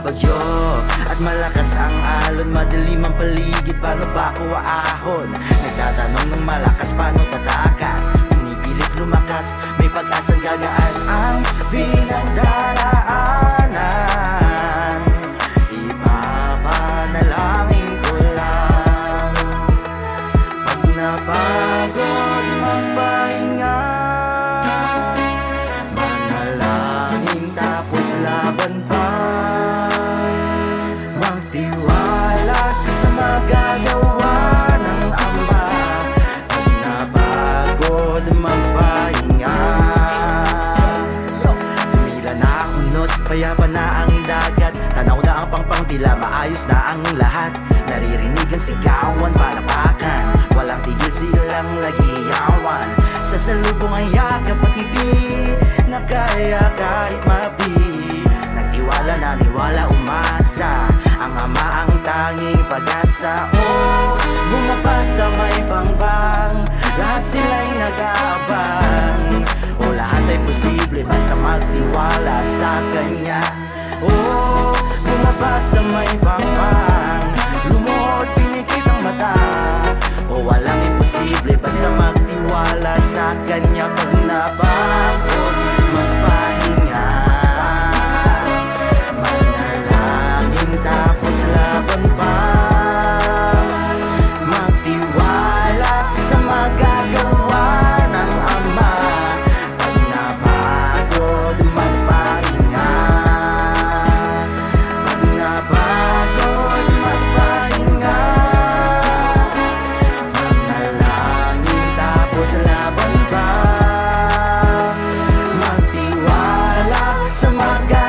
bagyo at malakas ang alon. Madilim ang paligid, paano ba ako aahon? Nagtatanong ng malakas, paano tatakas? Pinipilit lumakas, may pag-asang gagaan ang pinagdaraanan. Ipapanalangin ko lang, pag napagod magpahinga, manalangin tapos laban pa, magtiwala sa magagawa ng Ama. Pag napagod magpahinga, tumila na ang unos, payapa na ang dagat, tanaw na ang pangpang, tila maayos na ang lahat. Naririnig ang sigawan, palapakan, walang tigil silang lagiyawan. Sa salubong ay yakap at hindi na kaya kahit mabi. Nagtiwala, naniwala, umasa, ang Ama ang tanging pag-asa. Oh, bumaba sa may pangpang, lahat sila'y nag-aabang. O lahat ay posible basta magtiwala sa Kanya. Oh, bumaba sa may pangpang, lumuhod, pinikit ang mata. O walang imposible basta magtiwala sa Kanya. Pag napagod magpahinga, manalangin tapos laban pa, magtiwala sa magagawa ng Ama. Pag napagod magpahinga, pag napagod magpahinga, manalangin tapos laban pa, magtiwala sa magagawa